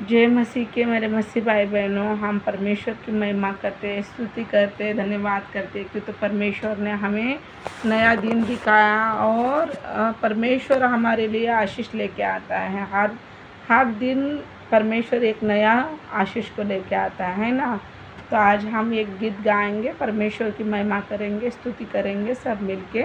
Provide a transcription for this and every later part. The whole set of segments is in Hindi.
जय मसीह के मेरे मसीह भाई बहनों, हम परमेश्वर की महिमा करते, स्तुति करते, धन्यवाद करते क्योंकि तो परमेश्वर ने हमें नया दिन दिखाया और परमेश्वर हमारे लिए आशीष लेके आता है। हर हर दिन परमेश्वर एक नया आशीष को लेके आता है ना। तो आज हम एक गीत गाएंगे, परमेश्वर की महिमा करेंगे, स्तुति करेंगे सब मिलके।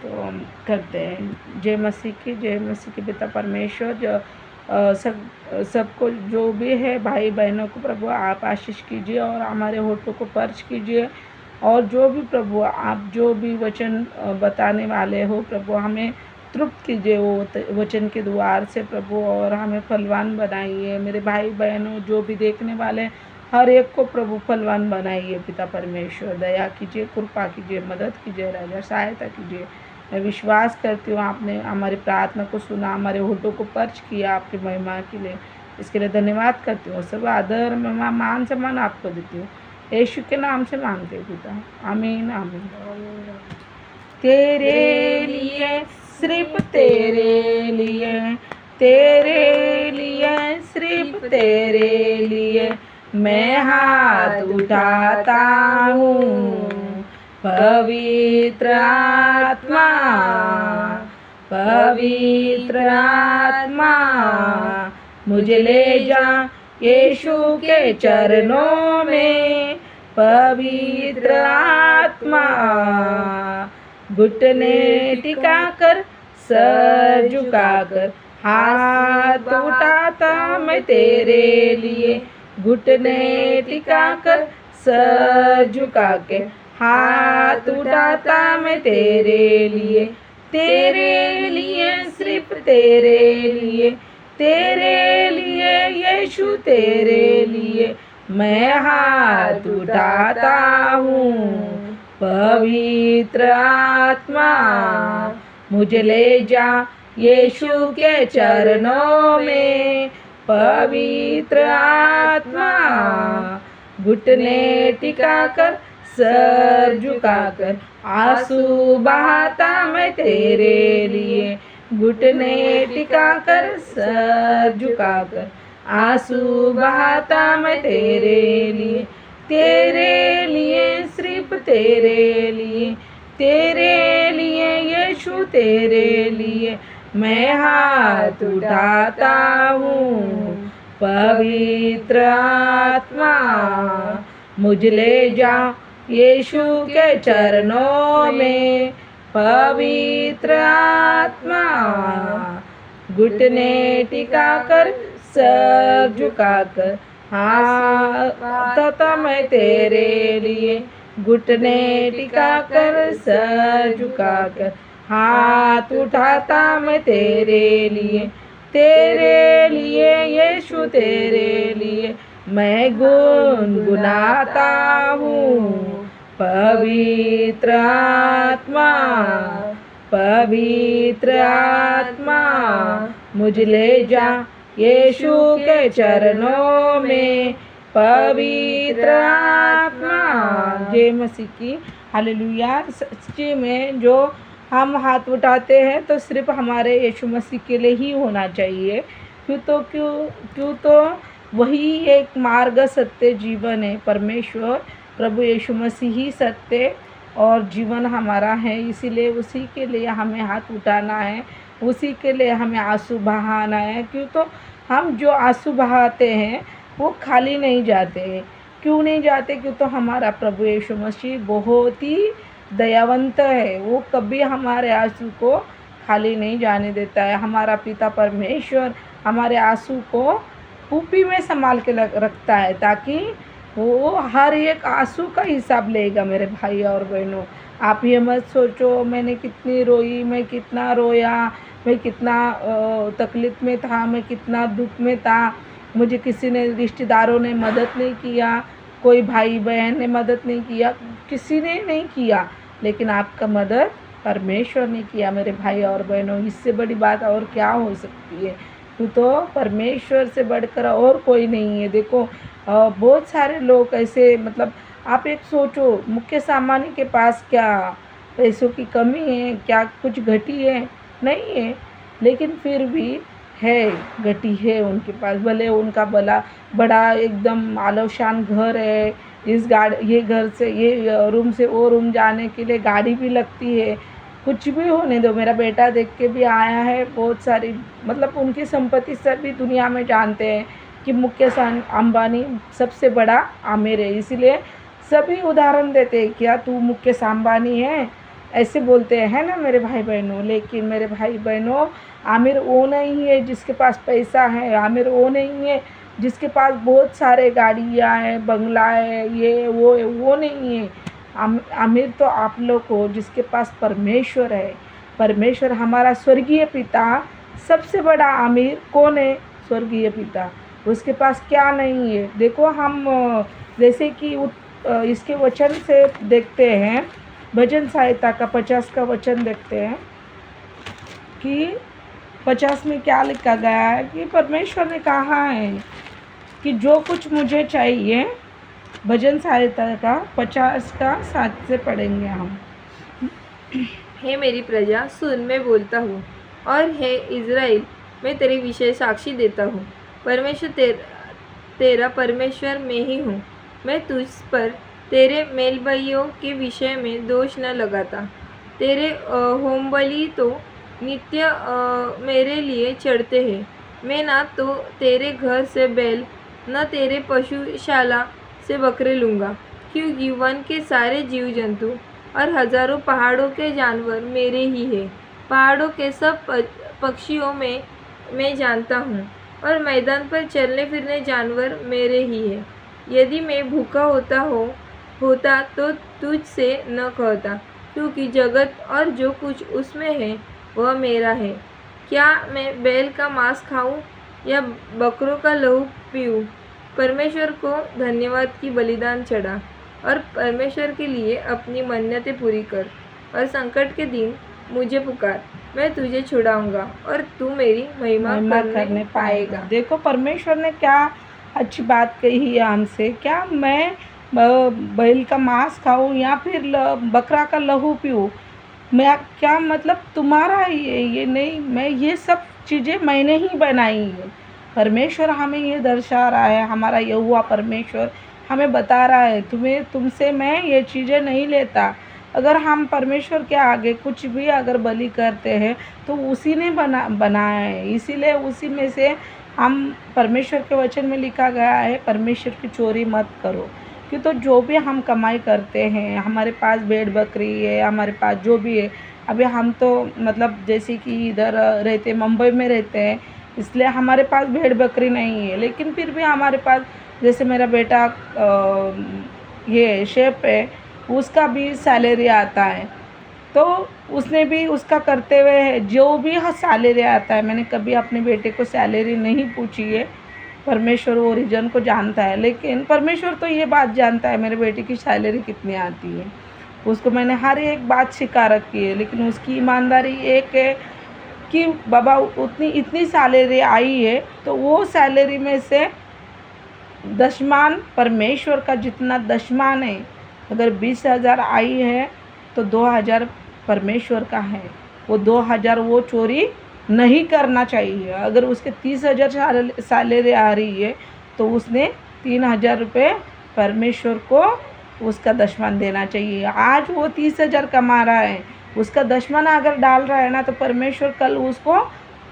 तो करते हैं। जय मसीह की पिता परमेश्वर जो सबको जो भी है भाई बहनों को प्रभु आप आशीष कीजिए और हमारे होठों को पर्च कीजिए। और जो भी प्रभु आप जो भी वचन बताने वाले हो प्रभु हमें तृप्त कीजिए वो वचन के द्वार से प्रभु, और हमें फलवान बनाइए। मेरे भाई बहनों जो भी देखने वाले हर एक को प्रभु फलवान बनाइए। पिता परमेश्वर दया कीजिए, कृपा कीजिए, मदद कीजिए, राजा सहायता कीजिए। मैं विश्वास करती हूँ आपने हमारी प्रार्थना को सुना, हमारे होठों को पर्च किया आपकी महिमा के लिए। इसके लिए धन्यवाद करती हूँ। सब आदर महिमा मान सम्मान आपको देती हूँ, यीशु के नाम से मांगते हैं पिता, आमीन आमीन। तेरे लिए सिर्फ तेरे लिए, तेरे लिए सिर्फ तेरे लिए मैं हाथ उठाता हूँ। पवित्र आत्मा, पवित्र आत्मा मुझे ले जा यीशु के चरणों में। पवित्र आत्मा घुटने टिकाकर सर झुकाकर हाथ उठाता मैं तेरे लिए। घुटने टिकाकर सर झुका के हाथ उठाता मैं तेरे लिए। तेरे लिए सिर्फ तेरे लिए, तेरे लिए यीशु तेरे लिए मैं हाथ उठाता हूँ। पवित्र आत्मा मुझे ले जा यीशु के चरणों में। पवित्र आत्मा घुटने टिकाकर सर झुकाकर आंसू बहाता मैं तेरे लिए। घुटने टिकाकर सर झुकाकर आंसू बहाता मैं तेरे लिए। तेरे लिए सिर्फ तेरे लिए, तेरे लिए यीशु तेरे लिए मैं हाथ उठाता हूँ। पवित्र आत्मा मुझे ले जा यीशु के चरणों में। पवित्र आत्मा घुटने टिकाकर सर झुकाकर हाथ उठाता मैं तेरे लिए। घुटने टिकाकर सर झुकाकर हाथ उठाता मैं तेरे लिए। तेरे लिए यीशु तेरे लिए मैं गुनगुनाता हूँ। पवित्र आत्मा, पवित्र आत्मा मुझे ले जा यीशु के चरणों में। पवित्र आत्मा जय मसीह की हालेलुया। सच्ची में जो हम हाथ उठाते हैं तो सिर्फ हमारे यीशु मसीह के लिए ही होना चाहिए। क्यों तो वही एक मार्ग सत्य जीवन है। परमेश्वर प्रभु यीशु मसीह ही सत्य और जीवन हमारा है, इसीलिए उसी के लिए हमें हाथ उठाना है, उसी के लिए हमें आंसू बहाना है। क्यों तो हम जो आंसू बहाते हैं वो खाली नहीं जाते हैं। क्यों नहीं जाते? क्यों तो हमारा प्रभु यीशु मसीह बहुत ही दयावंत है, वो कभी हमारे आंसू को खाली नहीं जाने देता है। हमारा पिता परमेश्वर हमारे आंसू को कूपी में संभाल के रखता है, ताकि वो हर एक आंसू का हिसाब लेगा। मेरे भाई और बहनों, आप ये मत सोचो मैंने कितनी रोई, मैं कितना रोया, मैं कितना तकलीफ में था, मैं कितना दुख में था, मुझे किसी ने रिश्तेदारों ने मदद नहीं किया, कोई भाई बहन ने मदद नहीं किया, किसी ने नहीं किया, लेकिन आपका मदद परमेश्वर ने किया। मेरे भाई और बहनों, इससे बड़ी बात और क्या हो सकती है? तो परमेश्वर से बढ़कर और कोई नहीं है। देखो बहुत सारे लोग ऐसे, मतलब आप एक सोचो, मुख्य सामान्य के पास क्या पैसों की कमी है? क्या कुछ घटी है? नहीं है, लेकिन फिर भी है, गटी है उनके पास, भले उनका बड़ा एकदम आलीशान घर है, ये घर से ये रूम से वो रूम जाने के लिए गाड़ी भी लगती है, कुछ भी होने दो, मेरा बेटा देख के भी आया है बहुत सारी, मतलब उनकी संपत्ति सभी दुनिया में जानते हैं कि मुकेश अंबानी सबसे बड़ा आमिर है, इसीलिए सभी उदाहरण देते हैं, क्या तू मुकेश अंबानी है, ऐसे बोलते हैं ना मेरे भाई बहनों। लेकिन मेरे भाई बहनों, आमिर वो नहीं है जिसके पास पैसा है, आमिर वो नहीं है जिसके पास बहुत सारे गाड़ियाँ हैं, बंगला है, ये वो है, वो नहीं है। आमिर तो आप लोग हो जिसके पास परमेश्वर है। परमेश्वर हमारा स्वर्गीय पिता, सबसे बड़ा आमिर कौन है? स्वर्गीय पिता। उसके पास क्या नहीं है? देखो हम जैसे कि इसके वचन से देखते हैं, भजन संहिता का 50 का वचन देखते हैं कि 50 में क्या लिखा गया है कि परमेश्वर ने कहा है कि जो कुछ मुझे चाहिए, भजन संहिता का 50 का 7 से पढ़ेंगे हम। हे मेरी प्रजा सुन, मैं बोलता हूँ, और हे इज़राइल, मैं तेरे विषय साक्षी देता हूँ। परमेश्वर तेरा परमेश्वर मैं ही हूँ। मैं तुझ पर तेरे मेलबलियों के विषय में दोष न लगाता। तेरे होमबलि तो नित्य मेरे लिए चढ़ते हैं। मैं ना तो तेरे घर से बैल, न तेरे पशुशाला से बकरे लूँगा, क्योंकि वन के सारे जीव जंतु और हजारों पहाड़ों के जानवर मेरे ही हैं। पहाड़ों के सब पक्षियों में मैं जानता हूँ, और मैदान पर चलने फिरने जानवर मेरे ही हैं। यदि मैं भूखा होता तो तुझ से न कहता, क्योंकि जगत और जो कुछ उसमें है वह मेरा है। क्या मैं बैल का मांस खाऊं या बकरों का लहू पीऊं? परमेश्वर को धन्यवाद की बलिदान चढ़ा, और परमेश्वर के लिए अपनी मन्नतें पूरी कर, और संकट के दिन मुझे पुकार, मैं तुझे छुड़ाऊंगा और तू मेरी महिमा करने पाएगा। देखो परमेश्वर ने क्या अच्छी बात कही है हमसे, क्या मैं बैल का मांस खाऊं या फिर बकरा का लहू पीऊं? मैं क्या मतलब तुम्हारा ये नहीं, मैं ये सब चीज़ें मैंने ही बनाई है। परमेश्वर हमें ये दर्शा रहा है, हमारा यहोवा परमेश्वर हमें बता रहा है, तुमसे मैं ये चीज़ें नहीं लेता। अगर हम परमेश्वर के आगे कुछ भी अगर बलि करते हैं तो उसी ने बनाया है, इसीलिए उसी में से हम, परमेश्वर के वचन में लिखा गया है परमेश्वर की चोरी मत करो। कि तो जो भी हम कमाई करते हैं, हमारे पास भेड़ बकरी है, हमारे पास जो भी है, अभी हम तो मतलब जैसे कि इधर रहते, मुंबई में रहते हैं, इसलिए हमारे पास भेड़ बकरी नहीं है, लेकिन फिर भी हमारे पास, जैसे मेरा बेटा ये शेफ है, उसका भी सैलरी आता है, तो उसने भी उसका करते हुए जो भी सैलरी आता है, मैंने कभी अपने बेटे को सैलरी नहीं पूछी है, परमेश्वर वो रीजन को जानता है, लेकिन परमेश्वर तो ये बात जानता है मेरे बेटे की सैलरी कितनी आती है। उसको मैंने हर एक बात सिखा रखी है, लेकिन उसकी ईमानदारी एक है कि बाबा इतनी सैलरी आई है तो वो सैलरी में से दशमान, परमेश्वर का जितना दशमान है, अगर 20,000 आई है तो 2,000 परमेश्वर का है, वो 2,000 वो चोरी नहीं करना चाहिए। अगर उसके 30,000 सैलरी आ रही है तो उसने 3,000 रुपये परमेश्वर को उसका दशमान देना चाहिए। आज वो 30,000 कमा रहा है, उसका दशमान अगर डाल रहा है ना, तो परमेश्वर कल उसको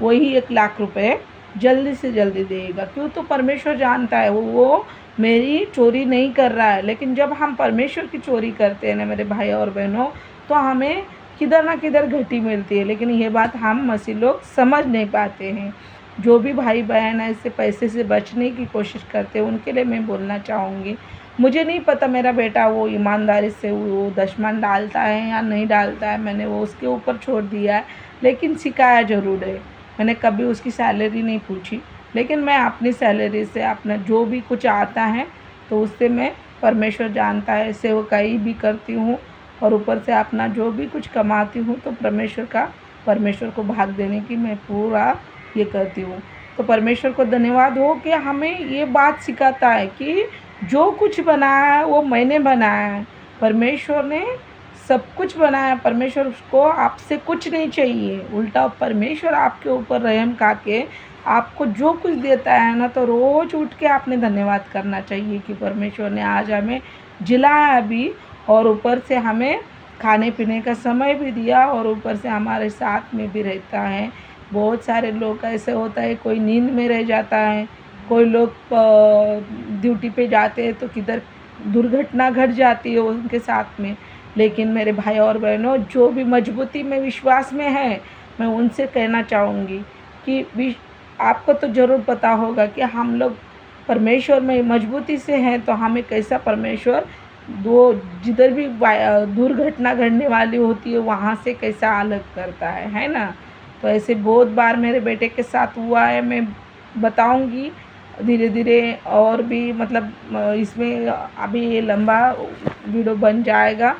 वही 1,00,000 रुपये जल्दी से जल्दी देगा। क्यों? तो परमेश्वर जानता है वो मेरी चोरी नहीं कर रहा है। लेकिन जब हम परमेश्वर की चोरी करते हैं ना मेरे भाई और बहनों, तो हमें किधर ना किधर घटी मिलती है। लेकिन ये बात हम मसीह लोग समझ नहीं पाते हैं। जो भी भाई बहन ऐसे पैसे से बचने की कोशिश करते हैं, उनके लिए मैं बोलना चाहूँगी, मुझे नहीं पता मेरा बेटा वो ईमानदारी से वो दशमान डालता है या नहीं डालता है, मैंने वो उसके ऊपर छोड़ दिया है, लेकिन सिखाया ज़रूर है। मैंने कभी उसकी सैलरी नहीं पूछी, लेकिन मैं अपनी सैलरी से अपना जो भी कुछ आता है तो उससे मैं, परमेश्वर जानता है, सेवकाई भी करती हूँ, और ऊपर से अपना जो भी कुछ कमाती हूँ तो परमेश्वर को भाग देने की मैं पूरा ये करती हूँ। तो परमेश्वर को धन्यवाद हो कि हमें ये बात सिखाता है कि जो कुछ बनाया है वो मैंने बनाया है, परमेश्वर ने सब कुछ बनाया। परमेश्वर को आपसे कुछ नहीं चाहिए, उल्टा परमेश्वर आपके ऊपर रहम खा के आपको जो कुछ देता है ना, तो रोज़ उठ के आपने धन्यवाद करना चाहिए कि परमेश्वर ने आज हमें जिलाया भी, और ऊपर से हमें खाने पीने का समय भी दिया, और ऊपर से हमारे साथ में भी रहता है। बहुत सारे लोग ऐसे होता है, कोई नींद में रह जाता है, कोई लोग ड्यूटी पे जाते हैं तो किधर दुर्घटना घट जाती है उनके साथ में। लेकिन मेरे भाई और बहनों, जो भी मजबूती में विश्वास में है, मैं उनसे कहना चाहूँगी कि आपको तो ज़रूर पता होगा कि हम लोग परमेश्वर में मजबूती से हैं, तो हमें कैसा परमेश्वर वो जिधर भी दुर्घटना घटने वाली होती है वहाँ से कैसा अलग करता है ना। तो ऐसे बहुत बार मेरे बेटे के साथ हुआ है। मैं बताऊंगी धीरे धीरे, और भी मतलब इसमें अभी ये लंबा वीडियो बन जाएगा,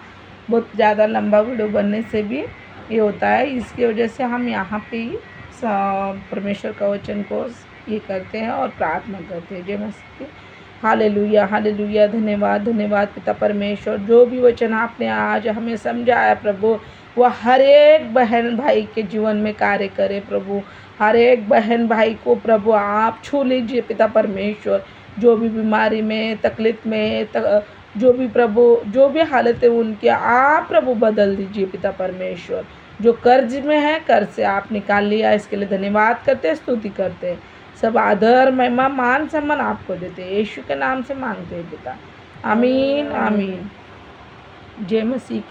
बहुत ज़्यादा लंबा वीडियो बनने से भी ये होता है। इसकी वजह से हम यहाँ पे ही परमेश्वर का वचन को ये करते हैं और प्रार्थना करते हैं। जय मसीह की। Hallelujah, hallelujah. धन्यवाद, धन्यवाद पिता परमेश्वर। जो भी वचन आपने आज हमें समझाया प्रभु, वह हर एक बहन भाई के जीवन में कार्य करे प्रभु। हर एक बहन भाई को प्रभु आप छू लीजिए पिता परमेश्वर। जो भी बीमारी में, तकलीफ में, जो भी प्रभु, जो भी हालत है उनकी आप प्रभु बदल दीजिए पिता परमेश्वर। जो कर्ज में है, कर्ज से आप निकाल लिया, इसके लिए धन्यवाद करते हैं, स्तुति करते हैं। सब आदर, महिमा, मान, सम्मान आपको देते हैं। यीशु के नाम से मांगते हैं पिता, आमीन, आमीन। जय मसीह की।